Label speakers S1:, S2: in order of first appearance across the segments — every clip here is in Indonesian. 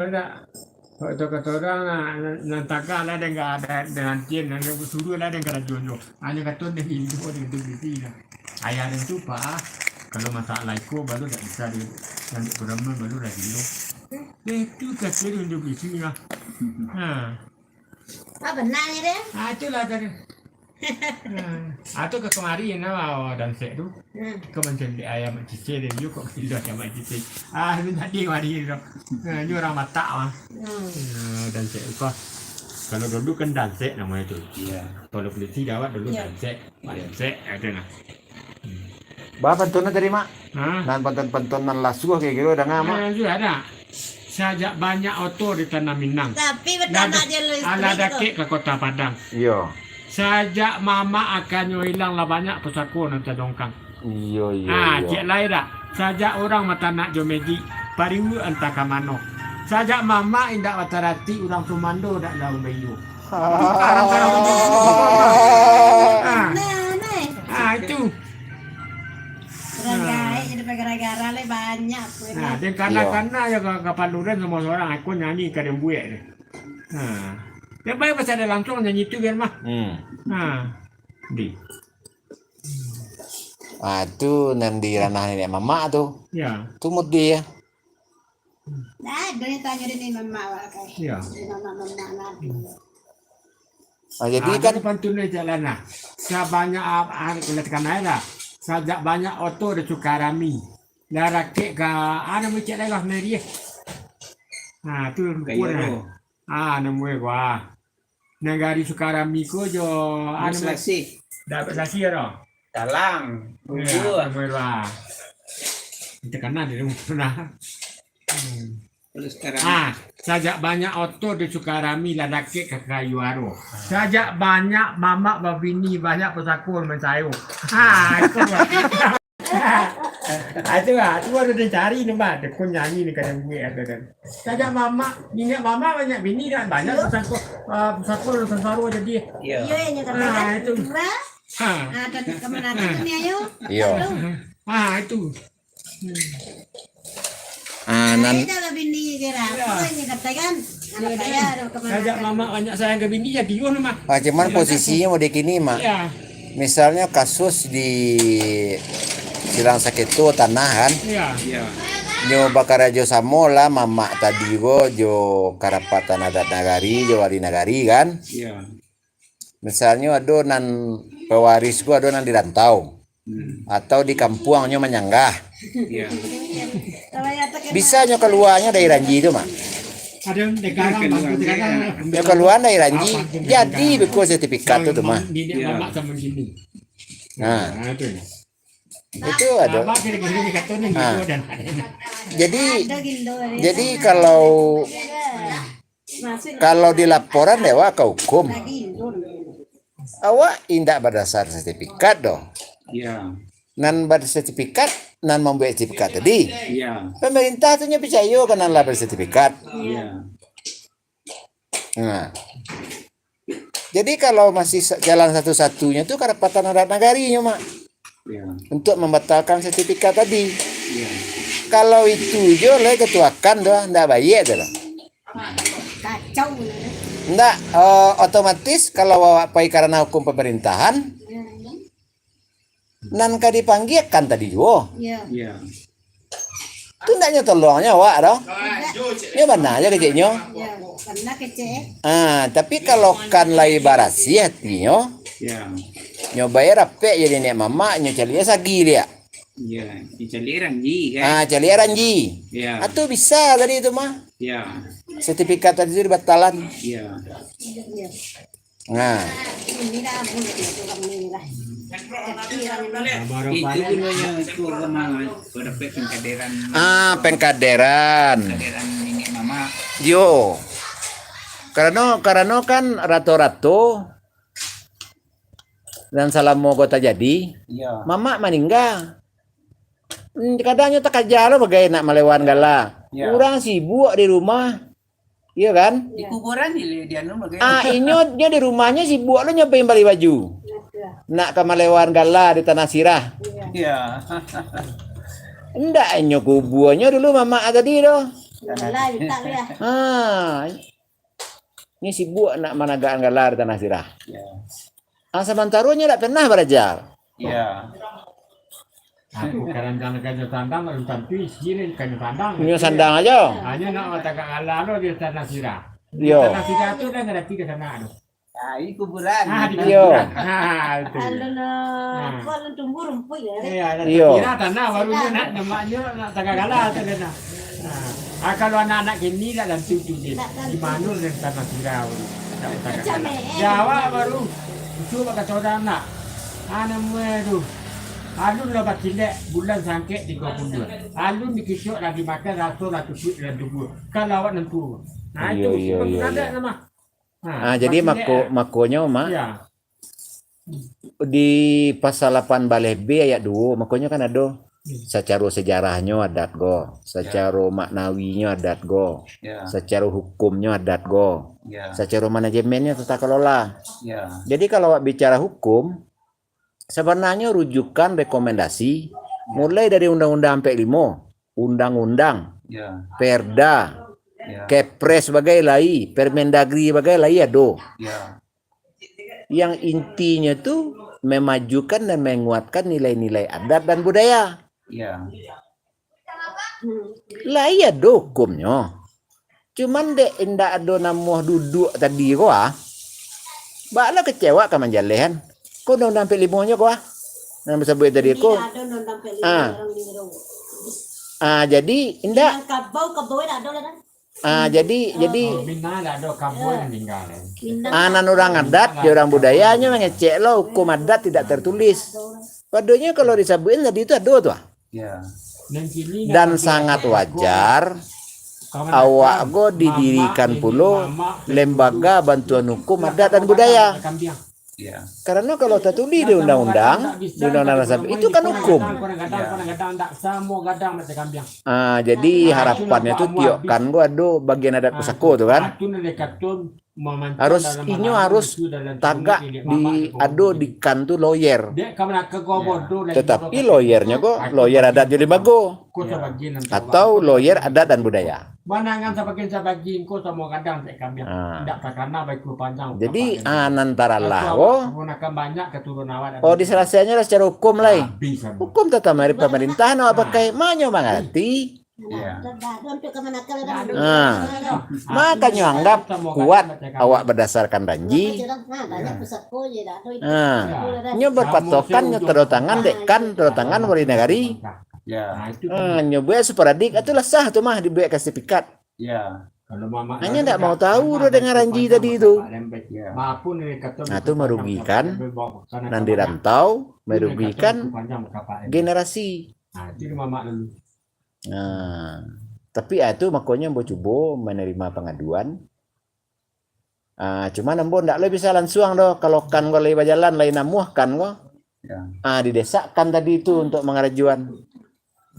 S1: Ada waktu kata orang nantaka lah dia nggak ada dengan tien, ada suruh lah dia nggak ada jono. Hanya kata dia hidup dia itu bisi lah. Ayah dan tu pak, kalau masalah itu baru tak bisa dia nanti beramal baru dah hidup. Itu kata dia hidup bisi lah.
S2: Ah benar ni dia.
S1: Itulah tadi. Atau ke kemari nama dan set tu. Kau macam ayam cicit dia juga kok tidak ayam cicit. Itu tadi mari tu. Ini orang mata mah. Dan set kau. Kalau dulu kan dan set namanya tu.
S3: Iya.
S1: Kalau polisi jawab dulu dan set. Dan set ada nah.
S4: Bah pentunnya tadi mak,
S1: Hah?
S4: dan penton-pentonan lasuh kayak gitu udah nggak mak?
S1: Juga ada. Sajak banyak oto di Tanah Minang.
S2: Tapi bertanah je lu
S1: Ala
S2: isteri tu.
S1: dakik ke Kota Padang.
S4: Iya,
S1: Sajak mama akan hilang lah banyak pesako nanti dongkang.
S4: iya.
S1: Cik lain dah. Sajak orang mata nak jomeji, pariwu entah ke mana. Sajak mama indak watarati orang Sumando dak lau bayu.
S2: Nah,
S1: Itu.
S2: orang gaya jadi gara-gara le banyak.
S1: Dia karena ya ke Paluran semua orang aku nyanyi ke Dembuek ni. Dia baik pasal ada langsung nyanyi tu biar mah. Di.
S4: Itu nanti ranah nenek mama tuh,
S1: Ya.
S4: tumut dia.
S2: Dah, dia tanya ni mama awak kai.
S1: Ya.
S2: Mama nanti.
S4: Jadi kan
S1: pantun dia jalan lah. Sebanyak hari kelihatan ada. Sajak banyak oto di Sukarami. Dah rakit ke ada macam lain lah dia. Tu
S3: Kayu.
S1: nemu gua. Negari Sukarami ko jo
S3: Selasi.
S1: dapat sasi ro.
S3: Talang.
S1: Ya, nemu gua. Kita kena di rumah.
S3: Terus sekarang.
S1: Sajak banyak oto di Sukarami lah rakit ke kayu aro. Sajak banyak mamak babini banyak pesakul mensayu. Itu itu baru dia cari ni mbak. Dia pun nyanyi ni kadang gue ada kan. Sajak mamak, minyak mamak banyak bini dan banyak pesakul mensayu jadi.
S3: Iya.
S2: Yo yang kata
S1: itu.
S2: ada kemana tu ni ayo.
S4: iya.
S1: Itu.
S4: Nan
S2: Ada bini kira. Apa yang katakan? Anak saya ada kemana?
S1: Sajak mamak banyak sayang ke bini jadi yo mah.
S4: cuman posisinya mau dikini mak.
S1: Ya.
S4: Misalnya kasus di Silang Saketu tanah kan,
S1: Ya.
S3: Iya.
S4: nyo bakarajo samola mama tadi jo karapatan adat nagari jo wali nagari kan.
S3: Iya.
S4: Misalnya nan pewaris gua nan di rantau atau di kampungnya menyanggah.
S3: Iya.
S4: Bisa nyo keluarnya dari Ranji itu mak.
S1: Ada yang dekat
S4: Nyo keluar dari Ranji jadi beku sertifikat itu mah.
S1: Di mamak sama gini.
S4: Nah itu ada.
S1: Mamak kira-kira katanya gitu dan
S4: Jadi kalau di laporan dewa ke hukum awak indak berdasar sertifikat dong.
S3: Iya.
S4: Nan bersertifikat nan membuat sertifikat tadi.
S3: Iya.
S4: Pemerintah tuh percaya kan lah bersertifikat.
S3: Iya.
S4: Nah, jadi kalau masih jalan satu-satunya tuh karapatan adat nagarinya mak
S3: Iya.
S4: untuk membatalkan sertifikat tadi.
S3: Iya.
S4: Kalau itu jo le ketuakan doh ndak baik dah.
S2: Kacau.
S4: Ndak otomatis kalau awak pai karena hukum pemerintahan nan ka dipanggilkan tadi jo.
S2: Ya.
S3: Iya.
S4: Tu ndaknya tolongnya awak doh. Ya benar aja kecilnya.
S2: Ya. Karena kece.
S4: Tapi kalau kan lai barasi hatinya
S3: Iya.
S4: nyo bayar apa jadi nek mama nyo calia sagi dia.
S3: Iya. Dicaliran ji kan.
S4: Calia ranji.
S3: Iya.
S4: Atau bisa tadi itu mah.
S3: Iya.
S4: Sertifikat tadi itu dibatalan.
S3: Iya.
S2: Ya.
S4: Nah,
S2: Ini dah boleh tukang ni lah.
S3: Itu gunanya itu agama pada pengkaderan
S4: pengkaderan.
S3: nenek mama.
S4: Yo. Karena kan rato-rato dan salamo kota jadi,
S3: Iya.
S4: mama meninggal. Kadangnya tak aja lo bagai nak melewan gala.
S3: Ya.
S4: Kurang sibuk di rumah. Iya kan?
S3: Di kuburan ini dia nu bagaimana?
S4: Inyotnya di rumahnya sibuk lo nyobain beli baju. Nak ke melewan gala di tanah sirah.
S3: Iya.
S4: Enggak, inyo kubuannya dulu mama tadi doh.
S2: Lah, minta lu ya.
S4: Ini sibuk nak managaan galar tanah sirah.
S3: Ya.
S4: Sementaranya tak pernah belajar.
S3: Ya.
S1: Aku kadang-kadang kayu sandang, kalau tapi sini kayu sandang.
S4: Punya sandang aja.
S1: Hanya nak matakan alalo di tanah sirah.
S4: Yo.
S1: Tanah sirah itu dah nggak ada tiga sana.
S3: Ah, ini kuburan.
S1: Di
S4: Yo.
S1: kuburan. Itu.
S2: Kalau kalau tumbuh rumput ya.
S1: Iya, ada
S4: Yo.
S1: sirah tanah baru dia nak nyemaknya nak tagak galah tu dia nak. Kalau anak-anak gini dah dalam tujuh dia. Di mana dia tanah sirah baru. Tak tagak galah. Jawa baru. Itu bakal saudara nak. Anak muda tu. Alun lah bakilek bulan sangkit 32. Alun dikisuk lagi makan rasa lah tupuk dan tubuh. Kalau awak nentu. Nah itu ada nama.
S4: Jadi makonya mak
S1: Ya.
S4: di pasal 8 baleh B ayat 2 makonya kan ada secara sejarahnya adat go, secara maknawinya adat go,
S3: Ya.
S4: secara hukumnya adat go,
S3: Ya.
S4: secara manajemennya tata kelola.
S3: Ya.
S4: Jadi kalau awak bicara hukum, sebenarnya rujukan rekomendasi mulai dari undang-undang sampai 5, undang-undang,
S3: Ya.
S4: perda,
S3: Ya.
S4: kepres sebagai lai, permendagri sebagai lai ada.
S3: Ya.
S4: Yang intinya tuh memajukan dan menguatkan nilai-nilai adat dan budaya.
S3: Ya.
S4: Lah iya do hukumnya. Cuman dek indah ada nama duduk tadi ko bakal kecewa kan menjalehan. Ko undang sampai 5-nya ko Nama sebut tadi ko.
S2: Ada nonton peli orang di
S4: Jadi indah.
S2: Kabau ada lah.
S4: Jadi
S1: Bina dah ada kabur yang meninggal.
S4: anak orang adat, di orang budayanya mengecek lo hukum adat tidak tertulis. Padahal kalau disabuin tadi itu ada tuh.
S3: Ya.
S4: Dan sangat wajar awak go didirikan pula lembaga bantuan hukum adat dan budaya.
S3: Ya.
S4: Karena kalau tertulis di undang-undang, itu kan hukum. Jadi harapannya tuh tiokkan gua ada bagian adat pusako tuh kan. Harus tagak di kan tuh lawyer. Tetapi lawyernya kok lawyer adat jadi bago atau lawyer adat dan budaya.
S1: Manangan sebagian ko sama kadang saya kambing. Tidak terkena baik panjang.
S4: Jadi antara lah
S1: menggunakan banyak keturunan.
S4: diselesaikannya secara hukum lah.
S1: Bisa.
S4: Hukum tata mari pemerintahan apa pakai manyo mengerti. Makanya anggap kuat awak berdasarkan janji. Nyo berpatokan nyo tangan dekan tangan wali negari.
S3: Ya.
S4: Nyoba sporadik itulah sah tuh mah dibuat sertifikat.
S3: Ya.
S4: Hanya tidak mau tahu udah dengan janji tadi itu.
S1: Nah
S4: itu merugikan nanti rantau, merugikan generasi. Nah, tapi itu makanya mau coba menerima pengaduan. Cuma nambo ndak le bisa langsung doh kalau kan go lewat jalan lain namuh kan go. Didesakan tadi itu untuk mengajuan.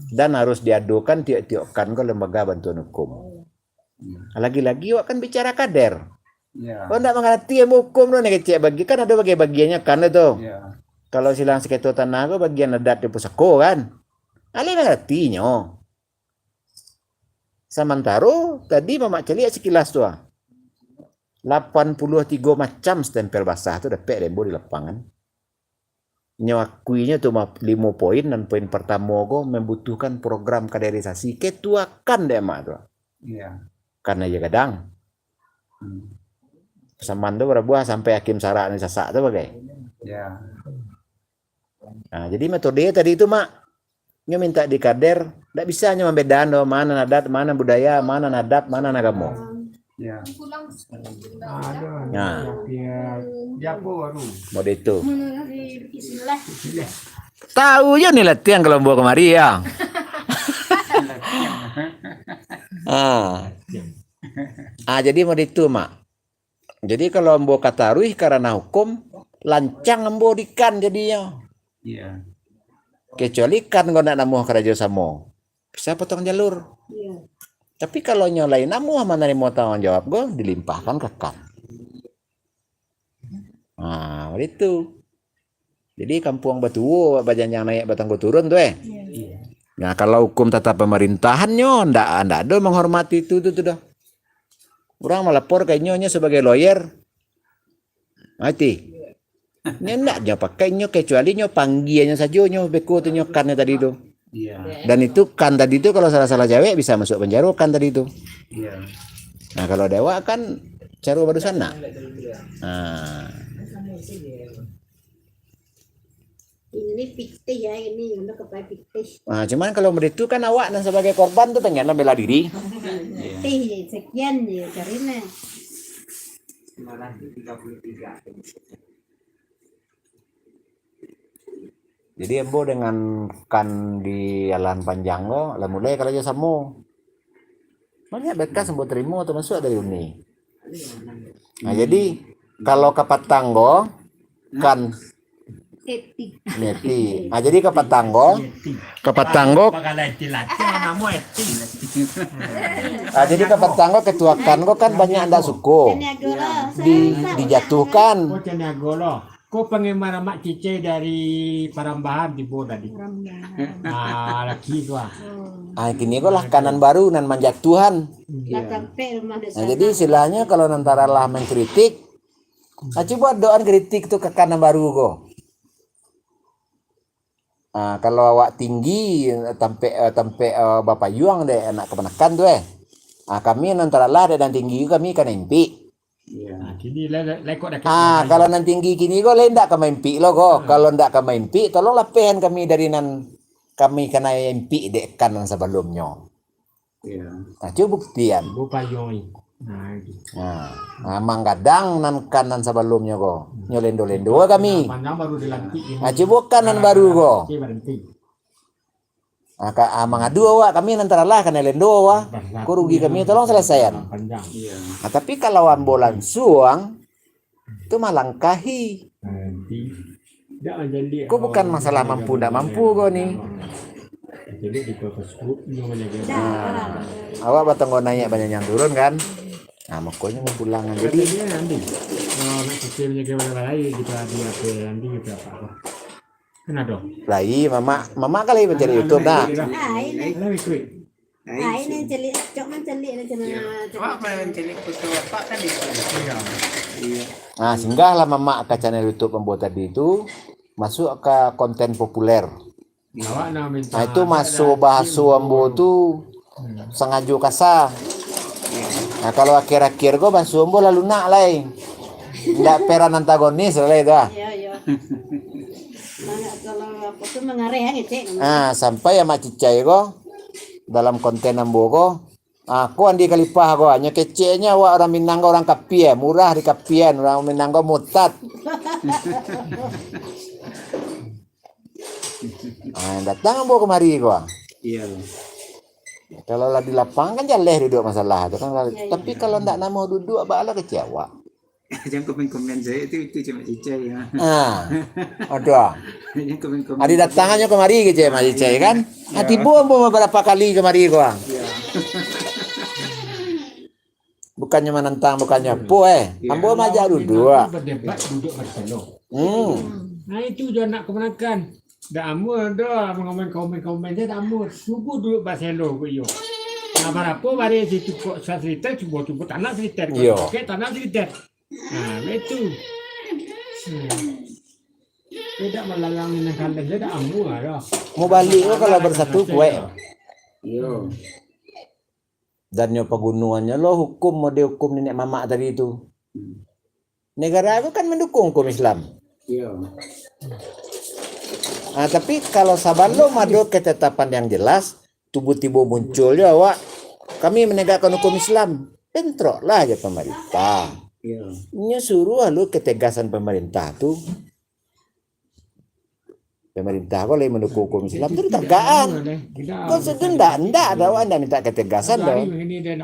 S4: Dan harus diadukan tiap-tiap kan go lembaga bantuan hukum. Lagi-lagi wak kan bicara kader. Kau ndak mengerti hukum lo nih kecek bagi kan ada bagiannya kan itu. Kalau silang seketua tanah go bagian adat di pusako kan. Ale mengerti nyo. Sementara tadi Mamak Celik sekilas tuh 83 macam stempel basah tuh dapat lembo di lapangan. Nyakuinya tuh 5 poin dan poin pertama go membutuhkan program kaderisasi ketuakan deh mak tuh.
S3: Iya.
S4: Karena ya kadang saman tuh berbuah sampai hakim syarat nih sasak tuh bagai.
S3: Ya.
S4: Nah, jadi metode tadi itu mak nyo minta di kader, tidak bisa nyo membedakan mana adat, mana budaya, mana adat, mana agama.
S3: Ya.
S4: Nah,
S1: dia baru.
S4: mode itu. Tahu ya nih latihan kalau bawa kemari ya. Jadi mode itu mak. Jadi kalau mbo kataruih karena hukum lancang mbo dikan jadinya.
S3: Iya.
S4: Kecuali kan kau nak namuh kerja sama bisa potong jalur. Tapi kalau nyolai namuh mana mau tanggung jawab gue dilimpahkan ke kan. Nah itu. Jadi kampung Batuwo bajan yang naik batang gue turun tuh Nah, kalau hukum tata pemerintahannya ndak ada menghormati itu dah. Orang melapor ke nyonya sebagai lawyer. Mati. Ini ndak aja pakai nyo kecuali nyo panggiannya saja nyo beko tu nyo kan tadi itu.
S3: Iya.
S4: Dan itu kan tadi itu kalau salah-salah cewek bisa masuk penjara kan tadi itu.
S3: Iya.
S4: Nah, kalau dewa kan cara baru sana. Nah,
S2: Ini fiktif ya ini untuk kepada fiktif.
S4: nah, cuman kalau begitu kan awak dan sebagai korban tuh pengen bela diri.
S2: Fiktif sekian ya caranya.
S4: Jadi embo dengan kan di jalan panjang go, lah mulai kalau aja samu. Banyak bekas embo terima atau masuk dari uni. Nah, jadi kalau ke Patanggo kan
S2: Etik.
S4: neti. Nah, jadi ke Patanggo,
S1: Pagkalay tilatya, namo eti.
S4: nah, jadi ke Patanggo ketuakan go kan banyak anda suku.
S2: Niagara.
S4: Dijatuhkan.
S1: Ko Caniagolo. Ko penggemar mak cice dari Parambahan di Bo tadi. Laki gua.
S4: Ah, kini go lah kanan baru nan manjatuhan.
S2: Lah sampai rumah
S4: Nah, jadi istilahnya kalau nantara lah mengkritik, nah, coba doan kritik tuh ke kanan baru go. Nah, kalau awak tinggi tampe Bapak Yuang deh anak kemenakan tuh Nah, kami nantara lah dan tinggi kami kan impi.
S3: Iya.
S1: Nah, kini lekok dah.
S4: Kalau nan tinggi kini go lain ndak ke mimpi lo go. Kalau ndak ke mimpi tolonglah pehen kami dari nan kami kena impi dek kanan sebelumnya.
S3: Iya.
S4: Nah, coba buktian.
S1: Bu payoi. Nah, gitu.
S4: Nah, manggadang nan kanan sebelumnya go. Nyolendo-lendo kami.
S1: Panjang baru dilantik.
S4: Nah, coba kanan baru go.
S1: Oke, berhenti.
S4: Nah, mangadu awak kami nantara lah kena lendo awak. Ku rugi kami tolong selesaian.
S1: Panjang.
S3: Iya.
S4: Nah, tapi kalau ambulan suang itu malangkahi.
S1: Nanti. Tidak menjadi.
S4: Kok bukan masalah mampu ndak mampu kau nih.
S1: Jadi di Facebook menjaga.
S4: Awak batang naik banyak yang turun kan. Nah, makanya mau pulangan.
S1: Jadi
S4: Jadi
S1: dia nanti. Oh, nak kecil menjaga mana lagi kita dia nanti kita apa? Kenapa?
S4: lai mama kali mencari YouTube nah.
S2: ini.
S1: Lebih quick.
S2: Ini celik, cok man celik na kena.
S3: Wah, mencari foto bapak tadi.
S1: Iya.
S3: Iya.
S4: Nah, singgahlah mama ke channel YouTube pembuat tadi itu masuk ke konten populer.
S1: Awak nak minta.
S4: Nah, itu masuk bahasa ambo tuh sengaja kasar. Nah, kalau akhir-akhir gua bahasa ambo lalu nak lain. Ndak peran antagonis lah itu.
S2: Ya, ya. Kalau aku tuh mengareh gitu.
S4: Nah, sampai ya mak cicai go dalam konten ambo go. Aku andi kalipah go hanya kecenya wa orang Minang orang Kapien, murah di Kapien, orang Minang go mutat. Datang ambo kemari go.
S3: Iya.
S4: Kalau lah di lapangan kan jaleh duduk masalah itu kan. Tapi kalau ndak mau duduk bala kecewa.
S3: Jangan komen-komen saya itu cuma cica ya.
S4: Aduh.
S3: Jangan komen-komen.
S4: Adi datangannya kemari gitu Mas Cicai kan. Tibu ambo beberapa kali kemari gua.
S3: Iya.
S4: Bukannya menentang, bukannya po ambo majak duduk.
S1: Berdebat duduk berselo.
S4: Hmm.
S1: Nah itu je nak kemenakan. Dah amur dah mengomen-komen dia dah amur. Subuh duduk berselo ku yo. Nah berapa bari situ kok cerita cuba tanah cerita.
S4: Yo.
S1: Okey tanah cerita. Nah itu. Tidak melalang dengan kandang dia dah amur dah.
S4: Mau balik lo kalau bersatu kue.
S3: Iya.
S4: Dan yo pegunungannya lo hukum mau dihukum nenek mama tadi itu. Negara itu kan mendukung hukum Islam.
S3: Iya.
S4: Nah, tapi kalau saban lo madu ketetapan yang jelas, tiba-tiba muncul ya awak kami menegakkan hukum Islam. Bentrok lah aja pemerintah.
S3: Iya.
S4: Nya suruh lo ketegasan pemerintah tuh. Pemerintah kalau mendukung hukum Islam itu tegaan. Kau sedenda ndak ada awak minta ketegasan dong.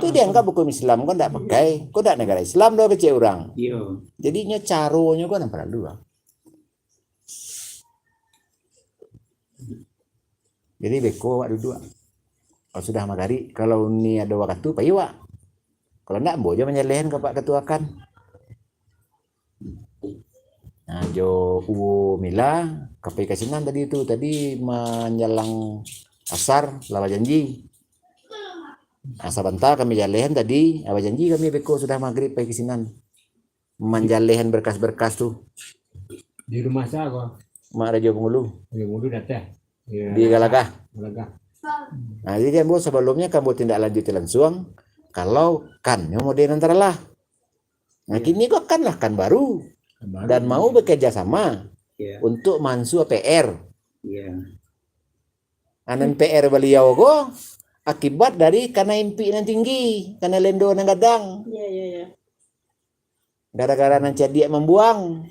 S4: Itu dianggap hukum Islam kau ndak pakai. Kau ndak negara Islam dong kecil orang.
S3: Iya.
S4: Jadinya caronya kau nampak dua. Jadi beko awak duduk. Kalau sudah magari, kalau ni ada waktu payu wak. Kalau ndak bojo menyelehan ke Pak Ketua kan. Nah, jo Mila KPI Kasinan tadi menjelang asar lawa janji. Asabanta kami jalehan tadi, awa janji kami beko sudah maghrib pagi kesinan. Manjalehan berkas-berkas tuh.
S1: Di rumah saya kok.
S4: Mak Raja Pengulu
S1: Yang mudu datang. Ya,
S4: di Galagah.
S1: Galagah.
S4: Nah, jadi kan sebelumnya kamu tindak lanjut langsung kalau kan yang modern antara lah. Nah, kini kok kan lah kan baru dan mau bekerja sama
S3: Iya.
S4: untuk mansu PR.
S3: Iya.
S4: Anan PR beliau go akibat dari karena impian tinggi, karena lendo nang gadang.
S2: Iya.
S4: Gara-gara nanti dia membuang.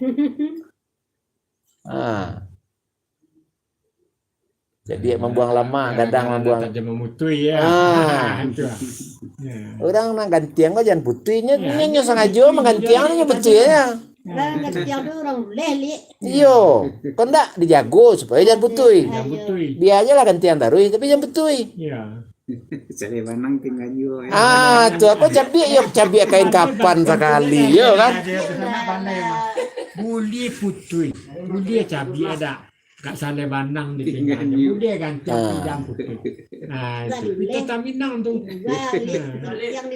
S4: Ah. Jadi membuang lama, gadang membuang.
S1: Tak jam memutui ya. Itu. Ya.
S4: Orang nang gantiang kok jangan putihnya,
S1: Ya,
S4: nyo sengaja menggantiang nya betulnya.
S2: Lah ketiang tu orang leli.
S4: Iyo, kok ndak dijago supaya jangan putih.
S1: Yang putui.
S4: Dia aja lah gantian taruh, tapi jangan putih.
S1: Ya.
S3: Cari banang tinggal juga.
S4: Ah, tuh aku cabai kain kapan sekali, yo kan?
S1: Buli putui. Buli cabi ada. Kak Sale Banang di pinggirnya. Buli ganti jam putui. Nah, itu. Kita tak minang tuh.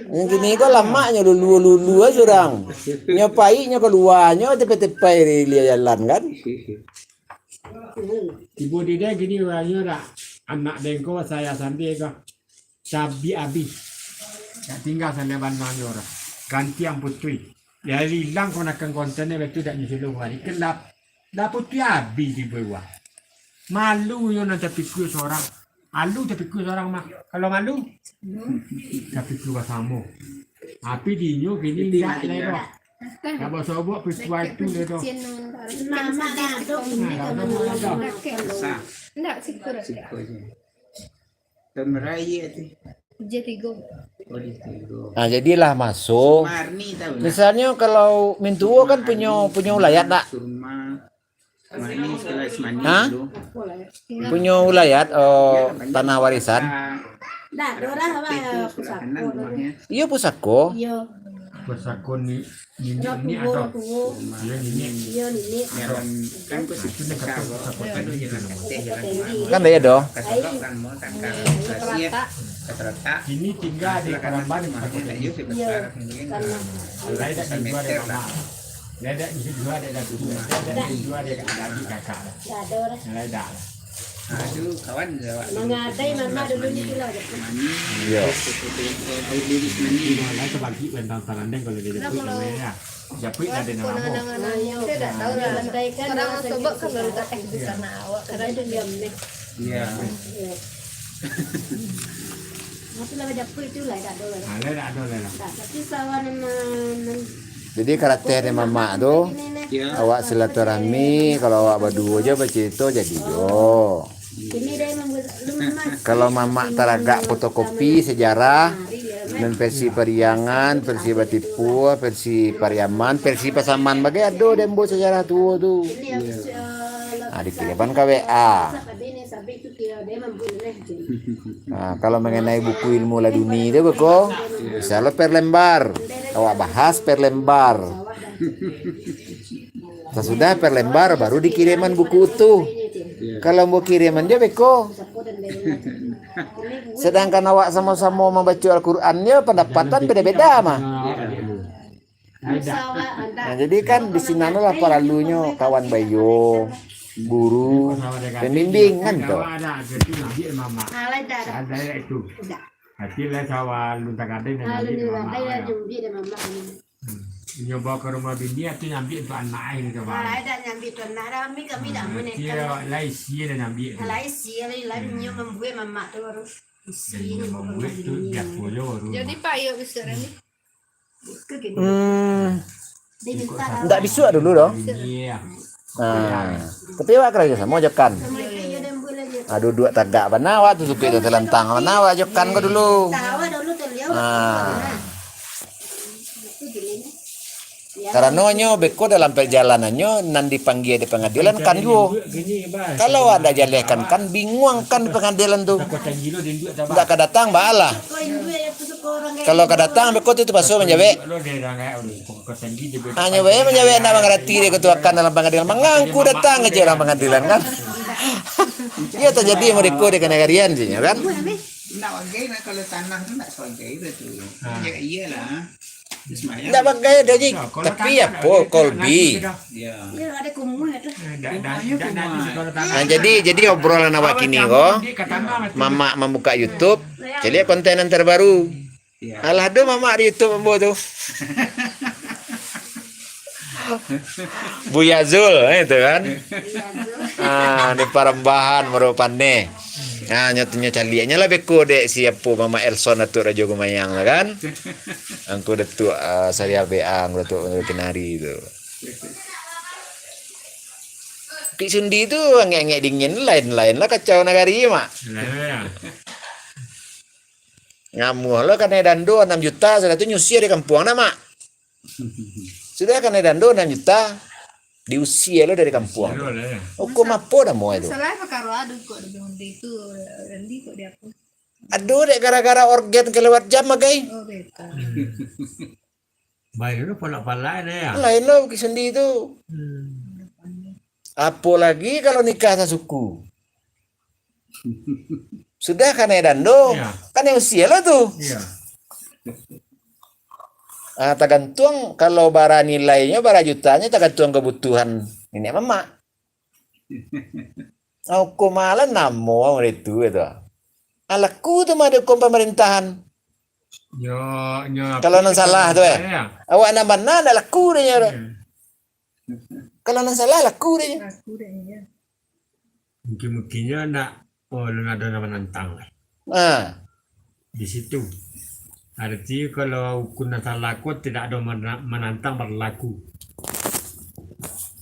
S4: Yang gini kok lamanya lulu aja orang. Nyopainya keluarnya tepe-tepe dia jalan kan?
S1: Ibu dia gini orangnya dah. Anak dengko saya sandi kok. Cabi abi. Tak tinggal Sale Banang orang. Ganti yang putui. Dari hilang kau nak kontennya betul tak nyusul hari. Kelap. Dah putui abi di bawah. Malu yo nanti pikir seorang. Malu tapi pikir seorang mak. Kalau malu, tapi pikir kamu. Tapi dinyo gini lihat lego. Kalau sobok peristiwa itu lego.
S2: Mama dah tu ini kan
S3: Sah.
S5: Enggak sih kurang.
S3: Sikonya. Tahun meraya tu.
S5: Jetigo.
S3: Oh di Tigo.
S4: Nah, jadilah masuk.
S3: Marni tahu.
S4: Misalnya kalau Mintuo kan punya wilayah tak?
S3: Surma. Marni sekelas mani
S4: Hah?
S3: dulu.
S4: Punya wilayah tanah warisan.
S2: dah orang apa
S3: Itu kanan rumahnya.
S4: Iya pusako.
S2: Yo,
S1: Persakon ni
S2: nak
S1: ini
S2: tuwo
S1: atau
S2: tuwo.
S1: dia ini.
S2: Yo ni.
S3: Jalan kan ku situ
S1: Ini kata
S3: kau.
S1: persakon tadi jalan.
S4: Kan dia dong.
S3: Kecolok kan mau kan rahasia. Keterletak.
S1: Ini tinggal di Karamban di
S3: Makanya
S1: Persakon
S3: tak
S1: tadi.
S3: yuk besar mungkin.
S1: Lain tak dijual ada mama. Lain tak dijual ada dua. Lain tak dijual ada adik kakak.
S2: Dah ada orang.
S1: Lain dah.
S3: Aduh kawan jawab.
S2: Mengadai mama dulu ni kilo je.
S3: Mani.
S4: Iya.
S3: Liris mani.
S1: Lain terbagi bentang tangan kalau dia jepit namanya. Jepit ada nama.
S5: Saya tidak tahu lah.
S2: Andai kan
S5: Orang coba kan baru tak di sana awak.
S2: karena itu diam ni.
S3: Iya.
S2: Tapi lah dapur itu lah dah ada orang.
S1: Lain tak ada lain.
S2: Tapi sawan
S4: Jadi karakternya mama tuh
S3: Iya.
S4: awak silaturahmi, kalau awak berdua aja bercerita jadi yo.
S2: ini dia membuat lemas.
S4: Kalau mama taragak fotokopi sejarah dan versi Pariangan, versi Batipu, versi Pariaman, versi Pasaman bagai ado dembo sejarah tua tuh.
S2: Ini habis
S4: Nah, dikirimkan ke WA.
S2: ini sampai itu dia membuat
S4: Nah, kalau mengenai buku ilmu laduni itu beko, misalnya per lembar. Awak bahas per lembar. Sesudah per lembar baru dikiriman buku utuh. Kalau mau kiriman dia beko. Sedangkan awak sama-sama membaca Al-Qur'annya pendapatan beda-beda mah. Nah, jadi kan di sini lah para lunya kawan bayo, guru, pembimbing kan tuh.
S1: Ada itu nabi mama.
S2: Alai dah dah.
S1: Ada itu.
S2: Dah.
S1: Hati lah sawal lunta kadang dan
S2: Alai
S1: nabi
S2: ni
S1: mama.
S2: dah jumbi dia mama.
S1: Nyoba ke rumah bini itu nabi untuk anak ini tu bang.
S2: Alai dah nyambi tu nak kami kami dah
S1: Dia
S2: menekan.
S1: lai sia dan nabi.
S2: Alai si alai lai nyo membuat mama tu baru.
S1: Dan yang membuat tu dia follow rumah.
S5: Jadi Pak yuk besar ni.
S2: Dia minta
S4: Enggak bisa dulu dong.
S1: Iya.
S4: Nah, tapi awak kerja sama jokan.
S2: mereka dia dan boleh dia.
S4: Aduh dua tagak mana awak tu suka itu telentang mana awak jokan kau dulu.
S2: Tahu dulu tu liau.
S4: Nah,
S2: Itu jelinya. Ya.
S4: karena nyo beko dalam perjalanannya nan dipanggil di pengadilan kan yo.
S1: Gini bang.
S4: Kalau ada jalekan kan bingung kan di pengadilan tuh.
S1: Kota gilo dan duit tak
S4: Enggak kedatang balah.
S2: Kau yang dua yang pusuk orang kayak.
S4: Kalau kedatang beko itu pasal menjawe.
S1: Lo dia dah kayak kota gilo.
S4: Hanya wae menjawe nak mengerti dia ketuakan dalam pengadilan. Mengaku datang aja dalam pengadilan kan. Iya terjadi mereka di kenegarian sih ya kan.
S3: Nggak bagai lah kalau tanah itu nggak sebagai itu. Ya iyalah. Ismail.
S4: Nggak bagai jadi tapi ya po kolbi.
S3: Ya.
S2: Ya ada kumuh itu.
S4: Nah jadi obrolan awak kini kok mama membuka YouTube jadi konten yang terbaru.
S3: Ya.
S4: Alah do mama di YouTube membuat tuh. Buya Zul itu kan. Di Parambahan merupane. Nah nyatunya caliannya lah beko dek siapa mama Elson atau Rajo Gumayang lah kan. Angku detu saya beang detu kenari itu. Ki Sundi itu ngek dingin lain lah kacau nagari mak. Ngamuh lo kan dando 6 juta sudah tu nyusia di kampung nama. Sudah kan dando 6 juta diusia lo dari kampung. Hukum apa dah mau itu?
S5: Salah apa karo aduh kok dengan itu Randy kok dia aku.
S4: Aduh dek gara-gara organ kelewat jam magai.
S5: Oh beta.
S1: Baik itu pola-pola ya.
S4: Lain lo Ki Sundi itu. Apalagi kalau nikah sasuku. Sudah kan dando.
S1: Iya.
S4: Kan yang usia lo tuh.
S1: Iya.
S4: Tergantung kalau bara nilainya bara jutanya tergantung kebutuhan ini mama. Aku malah namo itu. Alaku tuh mah hukum pemerintahan.
S1: Yo.
S4: Kalau nan salah tuh awak nama mana ada laku deh ya. Kalau nan salah laku deh.
S5: Aku deh ya.
S1: Mungkin-mungkinnya nak lu ada nama nantang di situ. Arti kalau hukum salah kok tidak ada menantang berlaku.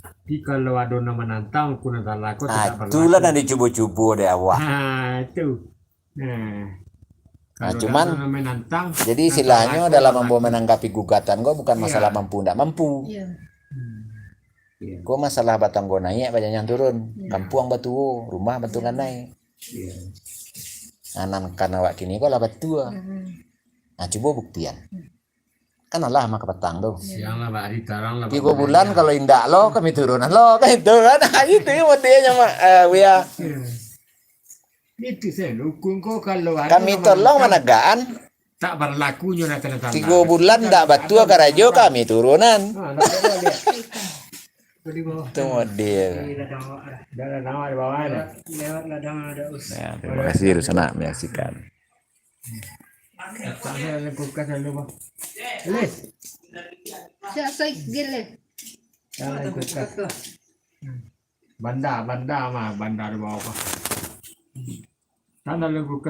S1: Tapi kalau ada nama menantang hukum salah kok tidak berlaku.
S4: Itulah yang dicubu-cubu deh awak.
S1: Itu. Kalau
S4: Cuman
S1: ada nama menantang.
S4: Jadi istilahnya dalam menanggapi gugatan gua bukan masalah mampu ndak mampu.
S5: Iya.
S4: Gua masalah batang gua naik banyak yang turun. Kampung batu, rumah batu kan naik.
S3: Iya.
S4: Anan karena awak kini gua lah batu. Nah coba buktian. Kan Allah mah kepetang tuh.
S1: Siang lah Pak Ari tarang lah.
S4: 3 bulan kalau indak lo kami turunan lo kan itu kan. Itu modelnya mah Wia.
S1: Itu saya hukum kok kalau ada
S4: Kami tolong menegaan
S1: tak berlakunya nata-nata.
S4: 3 bulan ndak batu karajo kami turunan.
S1: Di bawah.
S4: Itu model.
S1: Ada nama di bawah ada.
S2: Lewat ladang ada us.
S4: Ya, terima kasih Rusana menyaksikan.
S1: Tak ada kulkas dulu Pak. Les.
S5: Siapa saya gile.
S1: Jangan kulkas. Banda di bawah Pak. Sana kulkas.